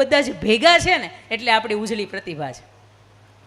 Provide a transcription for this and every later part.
બધા જ ભેગા છે ને એટલે આપણી ઉજળી પ્રતિભા છે.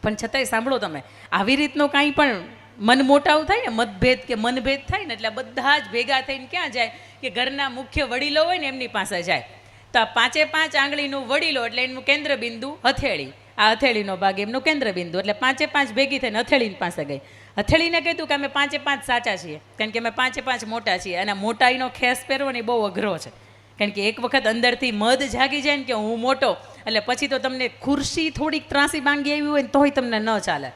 પણ છતાંય સાંભળો તમે, આવી રીતનો કાંઈ પણ મન મોટાવ થાય ને, મતભેદ કે મનભેદ થાય ને, એટલે બધા જ ભેગા થઈને ક્યાં જાય કે ઘરના મુખ્ય વડીલો હોય ને એમની પાસે જાય. તો આ 5 આંગળીનું વડીલો એટલે એનું કેન્દ્ર બિંદુ હથેળી, આ હથેળીનો ભાગ એમનું કેન્દ્ર બિંદુ, એટલે 5 ભેગી થઈને હથેળીની પાસે ગઈ. હથેળીને કીધું કે અમે 5 સાચા છીએ, કારણ કે અમે 5 મોટા છીએ. અને મોટાઈનો ખેસ પહેરવો ને બહુ અઘરો છે, કારણ કે એક વખત અંદરથી મદ જાગી જાય ને કે હું મોટો, એટલે પછી તો તમને ખુરશી થોડીક ત્રાસી માંગી આવી હોય ને તોય તમને ન ચાલે,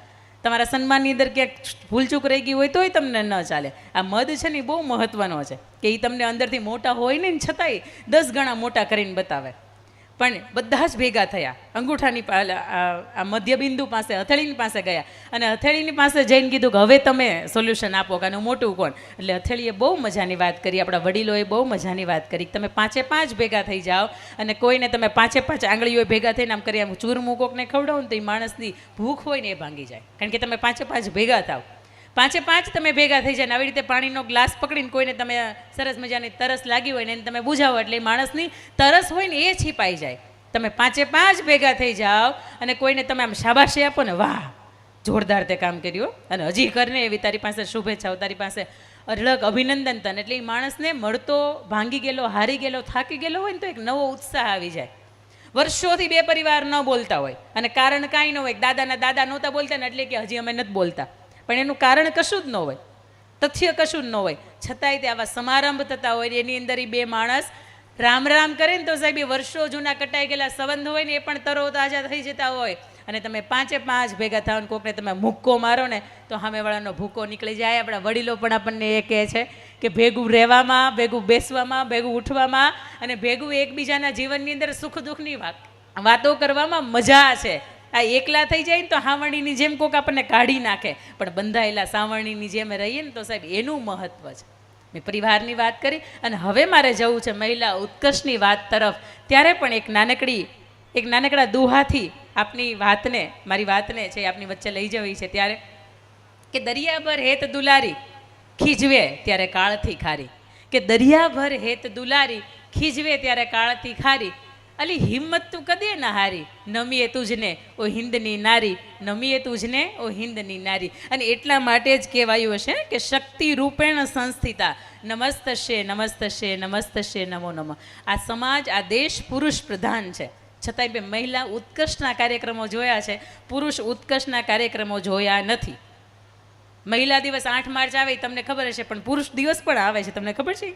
તમારા સન્માનની અંદર ક્યાંક ભૂલચૂક રહી ગઈ હોય તોય તમને ન ચાલે. આ મદ છે ને બહુ મહત્વનો છે કે એ તમને અંદરથી મોટા હોય ને છતાંય 10 ગણા મોટા કરીને બતાવે. પણ બધા જ ભેગા થયા, અંગૂઠાની આ મધ્યબિંદુ પાસે હથેળીની પાસે ગયા અને હથેળીની પાસે જઈને કીધું કે હવે તમે સોલ્યુશન આપો કે આનું મોટું કોણ. એટલે હથેળીએ બહુ મજાની વાત કરી, આપણા વડીલોએ બહુ મજાની વાત કરી, તમે 5 ભેગા થઈ જાઓ અને કોઈને તમે 5 આંગળીઓ ભેગા થઈને આમ કરી આમ ચૂરમું કોકને ખવડાવો ને તો એ માણસની ભૂખ હોય ને એ ભાંગી જાય, કારણ કે તમે 5 ભેગા થાવ. 5 તમે ભેગા થઈ જાય ને આવી રીતે પાણીનો ગ્લાસ પકડીને કોઈને તમે સરસ મજાની તરસ લાગી હોય ને એને તમે બુઝાવો એટલે માણસની તરસ હોય ને એ છીપાઈ જાય. તમે 5 ભેગા થઈ જાઓ અને કોઈને તમે આમ શાબાશી આપો ને, વાહ જોરદાર તે કામ કર્યું અને હજી કરને એવી તારી પાસે શુભેચ્છાઓ, તારી પાસે અઢળક અભિનંદન તને, એટલે એ માણસને મળતો ભાંગી ગયેલો, હારી ગયેલો, થાકી ગયેલો હોય ને તો એક નવો ઉત્સાહ આવી જાય. વર્ષોથી 2 પરિવાર ન બોલતા હોય અને કારણ કાંઈ ન હોય, દાદાના દાદા નહોતા બોલતા ને એટલે કે હજી અમે નથી બોલતા, પણ એનું કારણ કશું જ ન હોય, તથ્ય કશું જ ન હોય, છતાંય તે આવા સમારંભ થતા હોય એની અંદર એ 2 માણસ રામ રામ કરે ને તો સાહેબ એ વર્ષો જૂના કટાઈ ગયેલા સંબંધ હોય ને એ પણ તરો તાજા થઈ જતા હોય. અને તમે 5 ભેગા થાવ ને કોકને તમે મુક્કો મારો ને તો સામેવાળાનો ભૂકો નીકળી જાય. આપણા વડીલો પણ આપણને એ કહે છે કે ભેગું રહેવામાં, ભેગું બેસવામાં, ભેગું ઉઠવામાં અને ભેગું એકબીજાના જીવનની અંદર સુખ દુઃખની વાતો કરવામાં મજા છે. આ એકલા થઈ જાય ને તો સાવરણીની જેમ કોક આપણને કાઢી નાખે, પણ બંધાયેલા સાવરણીની જેમ રહીએ ને તો સાહેબ એનું મહત્વ છે. મેં પરિવારની વાત કરી અને હવે મારે જવું છે મહિલા ઉત્કર્ષની વાત તરફ. ત્યારે પણ એક નાનકડા દુહાથી આપની વાતને, મારી વાતને છે આપની વચ્ચે લઈ જવી છે. ત્યારે કે દરિયાભર હેત દુલારી ખીજવે ત્યારે કાળથી ખારી, કે દરિયાભર હેત દુલારી ખીજવે ત્યારે કાળથી ખારી, અલી હિંમત તું કદે ના હારી, નમીએ તુજને ઓ હિંદની નારી, નમીએ તુજને ઓ હિંદની નારી. અને એટલા માટે જ કહેવાયું હશે કે શક્તિ રૂપેણ સંસ્થિતા નમસ્તશે નમસ્તશે નમસ્તશે નમો નમઃ. આ સમાજ, આ દેશ પુરુષ પ્રધાન છે, છતાંય બે મહિલા ઉત્કર્ષના કાર્યક્રમો જોયા છે, પુરુષ ઉત્કર્ષના કાર્યક્રમો જોયા નથી. મહિલા દિવસ 8 માર્ચ આવે તમને ખબર હશે, પણ પુરુષ દિવસ પણ આવે છે, તમને ખબર છે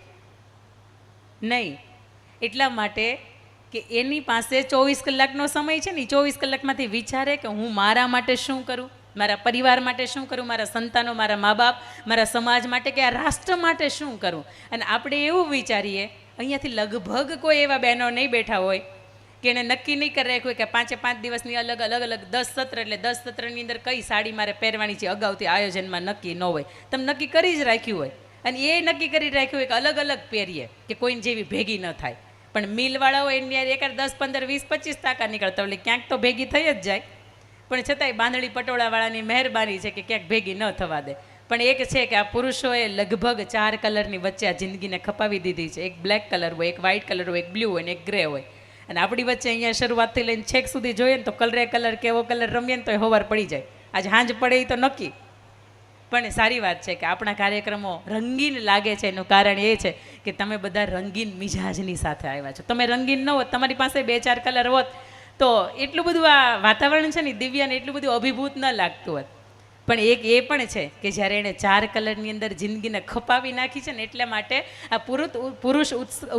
નહીં? એટલા માટે કે એની પાસે 24 કલાકનો સમય છે ને, 24 કલાકમાંથી વિચારે કે હું મારા માટે શું કરું, મારા પરિવાર માટે શું કરું, મારા સંતાનો, મારા મા બાપ, મારા સમાજ માટે કે આ રાષ્ટ્ર માટે શું કરું. અને આપણે એવું વિચારીએ, અહીંયાથી લગભગ કોઈ એવા બહેનો નહીં બેઠા હોય કે એને નક્કી નહીં કરી રાખ્યું કે 5 દિવસની અલગ અલગ 10 સત્ર, એટલે 10 સત્રની અંદર કઈ સાડી મારે પહેરવાની છે અગાઉથી આયોજનમાં નક્કી ન હોય, તમે નક્કી કરી જ રાખ્યું હોય અને એ નક્કી કરી રાખ્યું હોય કે અલગ અલગ પહેરીએ કે કોઈને જેવી ભેગી ન થાય. પણ મિલવાળાઓ એની એક 10, 15, 20, 25 ટાકા નીકળતા એટલે ક્યાંક તો ભેગી થઈ જ જાય. પણ છતાંય બાંધણી પટોળાવાળાની મહેરબાની છે કે ક્યાંક ભેગી ન થવા દે. પણ એક છે કે આ પુરુષોએ લગભગ 4 કલરની વચ્ચે આ જિંદગીને ખપાવી દીધી છે. એક બ્લેક કલર હોય, એક વ્હાઇટ કલર હોય, એક બ્લુ હોય ને એક ગ્રે હોય. અને આપણી વચ્ચે અહીંયા શરૂઆતથી લઈને છેક સુધી જોઈએ ને તો કલરે કલર કેવો કલર રમીએ ને તો હવાર પડી જાય. આજે હાંજ પડે એ તો નક્કી. પણ સારી વાત છે કે આપણા કાર્યક્રમો રંગીન લાગે છે. એનું કારણ એ છે કે તમે બધા રંગીન મિજાજની સાથે આવ્યા છો. તમે રંગીન ન હોત, તમારી પાસે 2-4 કલર હોત તો એટલું બધું આ વાતાવરણ છે ને દિવ્યાને એટલું બધું અભિભૂત ન લાગતું હોત. પણ એક એ પણ છે કે જ્યારે એણે 4 કલરની અંદર જિંદગીને ખપાવી નાખી છે ને, એટલા માટે આ પુરુષ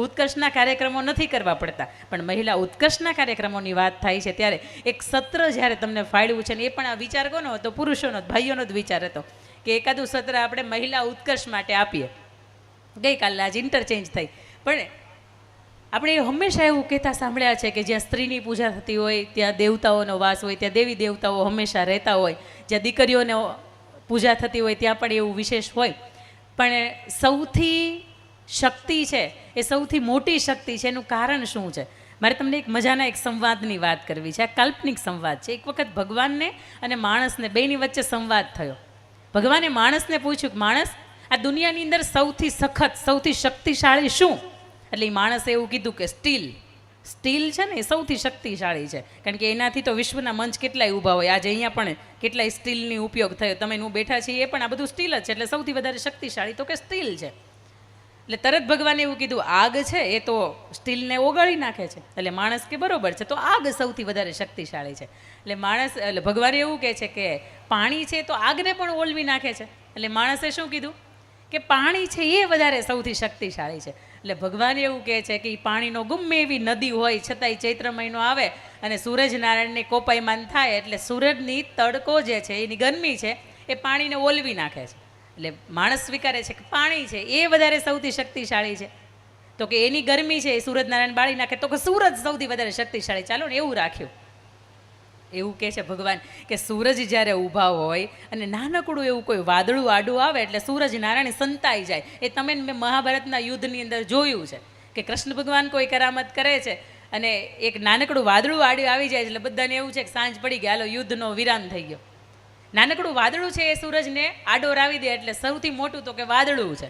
ઉત્કર્ષના કાર્યક્રમો નથી કરવા પડતા, પણ મહિલા ઉત્કર્ષના કાર્યક્રમોની વાત થાય છે ત્યારે એક સત્ર જ્યારે તમને ફાળવ્યું છે ને, એ પણ આ વિચાર કોનો હતો? પુરુષોનો, ભાઈઓનો જ વિચાર હતો કે એકાદું સત્ર આપણે મહિલા ઉત્કર્ષ માટે આપીએ. ગઈકાલે આજ ઇન્ટરચેન્જ થઈ, પણ આપણે હંમેશા એવું કહેતા સાંભળ્યા છે કે જ્યાં સ્ત્રીની પૂજા થતી હોય ત્યાં દેવતાઓનો વાસ હોય, ત્યાં દેવી દેવતાઓ હંમેશા રહેતા હોય, જ્યાં દીકરીઓને પૂજા થતી હોય ત્યાં પણ એવું વિશેષ હોય. પણ સૌથી શક્તિ છે, એ સૌથી મોટી શક્તિ છે, એનું કારણ શું છે? મારે તમને એક મજાના એક સંવાદની વાત કરવી છે. આ કાલ્પનિક સંવાદ છે. એક વખત ભગવાનને અને માણસને બેની વચ્ચે સંવાદ થયો. ભગવાને માણસને પૂછ્યું કે માણસ, આ દુનિયાની અંદર સૌથી સખત, સૌથી શક્તિશાળી શું? એટલે એ માણસે એવું કીધું કે સ્ટીલ. સ્ટીલ છે ને એ સૌથી શક્તિશાળી છે, કારણ કે એનાથી તો વિશ્વના મંચ કેટલાય ઊભા હોય. આજે અહીંયા પણ કેટલાય સ્ટીલની ઉપયોગ થયો, તમે હું બેઠા છીએ એ પણ આ બધું સ્ટીલ જ છે. એટલે સૌથી વધારે શક્તિશાળી તો કે સ્ટીલ છે. એટલે તરત ભગવાને એવું કીધું, આગ છે એ તો સ્ટીલને ઓગાળી નાખે છે. એટલે માણસ કે બરોબર છે, તો આગ સૌથી વધારે શક્તિશાળી છે. એટલે ભગવાન એવું કહે છે કે પાણી છે તો આગને પણ ઓલવી નાખે છે. એટલે માણસે શું કીધું કે પાણી છે એ વધારે સૌથી શક્તિશાળી છે. એટલે ભગવાન એવું કહે છે કે પાણીનો ગમે એવી નદી હોય છતાંય ચૈત્ર મહિનો આવે અને સૂરજનારાયણની કોપાયમાન થાય એટલે સૂરજની તડકો જે છે એની ગરમી છે એ પાણીને ઓલવી નાખે છે. એટલે માણસ સ્વીકારે છે કે પાણી છે એ વધારે સૌથી શક્તિશાળી છે. તો કે એની ગરમી છે એ સૂરજનારાયણ બાળી નાખે, તો કે સૂરજ સૌથી વધારે શક્તિશાળી. ચાલો ને એવું રાખ્યું. એવું કહે છે ભગવાન કે સૂરજ જ્યારે ઊભા હોય અને નાનકડું એવું કોઈ વાદળું આડું આવે એટલે સૂરજ નારાયણ સંતાઈ જાય. એ તમે મેં મહાભારતના યુદ્ધની અંદર જોયું છે કે કૃષ્ણ ભગવાન કોઈ કરામત કરે છે અને એક નાનકડું વાદળું આડું આવી જાય એટલે બધાને એવું છે કે સાંજ પડી ગયા, હાલો યુદ્ધનો વિરામ થઈ ગયો. નાનકડું વાદળું છે એ સૂરજને આડો રાવી દે એટલે સૌથી મોટું તો કે વાદળું છે.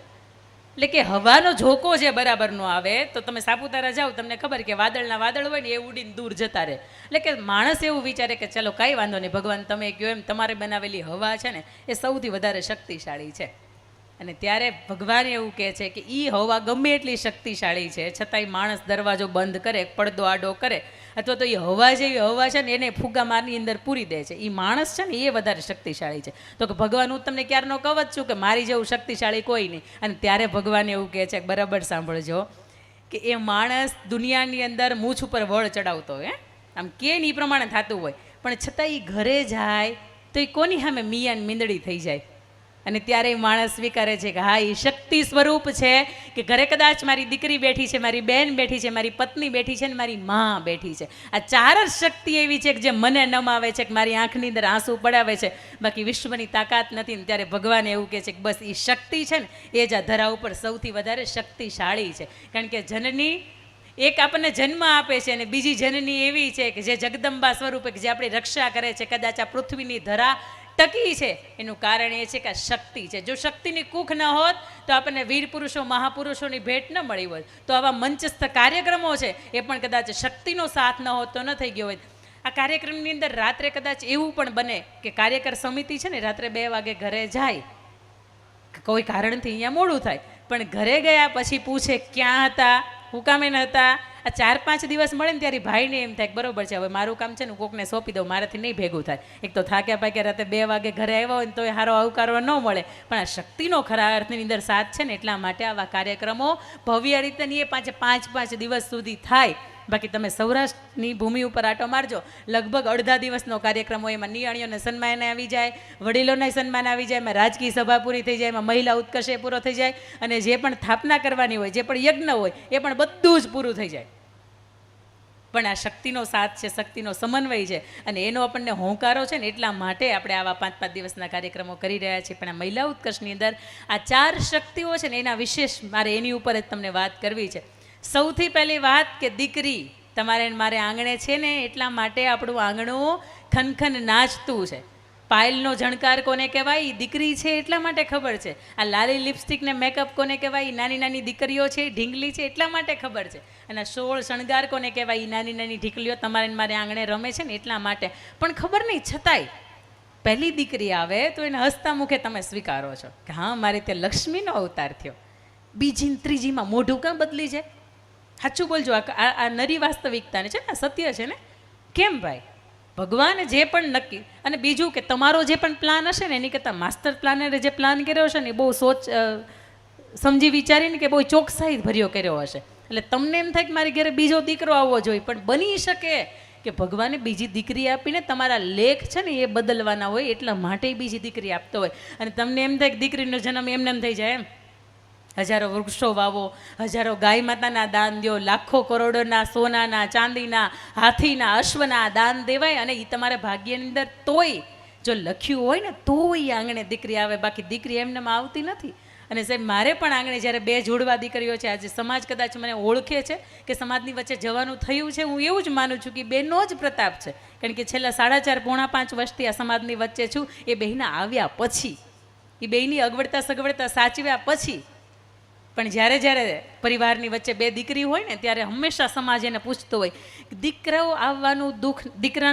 એટલે કે હવાનો ઝોકો જે બરાબરનો આવે તો તમે સાપુતારા જાઓ તમને ખબર કે વાદળના વાદળ હોય ને એ ઉડીને દૂર જતા રહે. એટલે કે માણસ એવું વિચારે કે ચલો કાંઈ વાંધો નહીં, ભગવાન તમે કહો એમ તમારે બનાવેલી હવા છે ને એ સૌથી વધારે શક્તિશાળી છે. અને ત્યારે ભગવાન એવું કહે છે કે એ હવા ગમે એટલી શક્તિશાળી છે છતાંય માણસ દરવાજો બંધ કરે, પડદો આડો કરે અથવા તો એ હવા જેવી હવા છે ને એને ફુગ્ગા મારની અંદર પૂરી દે છે. એ માણસ છે ને એ વધારે શક્તિશાળી છે. તો કે ભગવાન હું તમને ક્યારનો કહું જ છું કે મારી જેવું શક્તિશાળી કોઈ નહીં. અને ત્યારે ભગવાન એવું કહે છે, બરાબર સાંભળજો, કે એ માણસ દુનિયાની અંદર મૂછ ઉપર વળ ચડાવતો હોય, આમ કે એ પ્રમાણે થતું હોય, પણ છતાં એ ઘરે જાય તો એ કોની સામે મિયાન મીંદડી થઈ જાય. અને ત્યારે માણસ સ્વીકારે છે કે હા એ શક્તિ સ્વરૂપ છે કે ઘરે કદાચ મારી દીકરી બેઠી છે, મારી બહેન બેઠી છે, મારી પત્ની બેઠી છે ને મારી માં બેઠી છે. આ ચાર જ શક્તિ એવી છે કે જે મને નમાવે છે કે મારી આંખની અંદર આંસુ પડાવે છે, બાકી વિશ્વની તાકાત નથી. ને ત્યારે ભગવાન એવું કહે છે કે બસ એ શક્તિ છે ને એ જ આ ધરા ઉપર સૌથી વધારે શક્તિશાળી છે. કારણ કે જનની એક આપણને જન્મ આપે છે અને બીજી જનની એવી છે કે જે જગદંબા સ્વરૂપે જે આપણી રક્ષા કરે છે. કદાચ આ પૃથ્વીની ધરા ટકી છે એનું કારણ એ છે કે આ શક્તિ છે. જો શક્તિની કૂખ ન હોત તો આપણને વીર પુરુષો મહાપુરુષોની ભેટ ન મળી હોત, તો આવા મંચસ્થ કાર્યક્રમો છે એ પણ કદાચ શક્તિનો સાથ ન હોત તો ન થઈ ગયો હોય. આ કાર્યક્રમની અંદર રાત્રે કદાચ એવું પણ બને કે કાર્યકર સમિતિ છે ને રાત્રે 2 વાગે ઘરે જાય, કોઈ કારણથી અહીંયા મોડું થાય, પણ ઘરે ગયા પછી પૂછે ક્યાં હતા, હું કામે ન હતા. આ 4-5 દિવસ મળે ને ત્યારે ભાઈને એમ થાય કે બરોબર છે હવે મારું કામ છે ને કોકને સોંપી દઉં, મારાથી નહીં ભેગું થાય. એક તો થાક્યા પાક્યા રાતે 2 વાગે ઘરે આવ્યા હોય ને તો એ સારો આવકારવા ન મળે, પણ આ શક્તિનો ખરા અર્થની અંદર સાથ છે ને એટલા માટે આવા કાર્યક્રમો ભવ્ય રીતે નહીં 5 દિવસ સુધી થાય. બાકી તમે સૌરાષ્ટ્રની ભૂમિ ઉપર આટો મારજો, લગભગ અડધા દિવસનો કાર્યક્રમ હોય. એમાં નિયાણીઓને સન્માન આવી જાય, વડીલોને સન્માન આવી જાય, એમાં રાજકીય સભા પૂરી થઈ જાય, એમાં મહિલા ઉત્કર્ષ પૂરો થઈ જાય, અને જે પણ સ્થાપના કરવાની હોય, જે પણ યજ્ઞ હોય એ પણ બધું જ પૂરું થઈ જાય. પણ આ શક્તિનો સાથ છે, શક્તિનો સમન્વય છે અને એનો આપણને હોંકારો છે ને એટલા માટે આપણે આવા 5-5 દિવસના કાર્યક્રમો કરી રહ્યા છીએ. પણ આ મહિલા ઉત્કર્ષની અંદર આ 4 શક્તિઓ છે ને એના વિશેષ મારે એની ઉપર જ તમને વાત કરવી છે. સૌથી પહેલી વાત કે દીકરી તમારે મારે આંગણે છે ને એટલા માટે આપણું આંગણું ખનખન નાચતું છે. પાયલનો જણકાર કોને કહેવાય? દીકરી છે એટલા માટે ખબર છે. આ લાલી લિપસ્ટિક ને મેકઅપ કોને કહેવાય? નાની નાની દીકરીઓ છે, ઢીંગલી છે એટલા માટે ખબર છે. અને 16 શણગાર કોને કહેવાય? નાની નાની ઢીકલીઓ તમારે મારે આંગણે રમે છે ને એટલા માટે. પણ ખબર નહીં છતાંય પહેલી દીકરી આવે તો એને હસતા મુખે તમે સ્વીકારો છો કે હા મારે તે લક્ષ્મીનો અવતાર થયો. બીજી ત્રીજીમાં મોઢું કાં બદલી જાય? સાચું બોલજો, આ નરી વાસ્તવિકતાને છે ને, સત્ય છે ને. કેમ ભાઈ? ભગવાને જે પણ નક્કી, અને બીજું કે તમારો જે પણ પ્લાન હશે ને એની કરતાં માસ્ટર પ્લાનરે જે પ્લાન કર્યો હશે ને એ બહુ સમજી વિચારીને કે બહુ ચોકસાઈ ભર્યો કર્યો હશે. એટલે તમને એમ થાય કે મારી ઘરે બીજો દીકરો આવવો જોઈએ, પણ બની શકે કે ભગવાને બીજી દીકરી આપીને તમારા લેખ છે ને એ બદલવાના હોય એટલા માટે બીજી દીકરી આપતો હોય. અને તમને એમ થાય કે દીકરીનો જન્મ એમને એમ થઈ જાય એમ. હજારો વૃક્ષો વાવો, હજારો ગાય માતાના દાન દો, લાખો કરોડોના સોનાના, ચાંદીના, હાથીના, અશ્વના દાન દેવાય, અને એ તમારા ભાગ્યની અંદર તોય જો લખ્યું હોય ને તોય આંગણે દીકરી આવે, બાકી દીકરી એમનેમાં આવતી નથી. અને સાહેબ મારે પણ આંગણે જ્યારે 2 જોડવા દીકરીઓ છે, આજે સમાજ કદાચ મને ઓળખે છે કે સમાજની વચ્ચે જવાનું થયું છે, હું એવું જ માનું છું કે બેનો જ પ્રતાપ છે. કારણ કે છેલ્લા 4.5-5 વર્ષથી આ સમાજની વચ્ચે છું. એ બેના આવ્યા પછી, એ બેની અગવડતા સગવડતા સાચવ્યા પછી પણ જ્યારે જ્યારે પરિવારની વચ્ચે બે દીકરી હોય ને ત્યારે હંમેશા સમાજ એને પૂછતો હોય દીકરાઓ આવવાનું દુઃખ દીકરા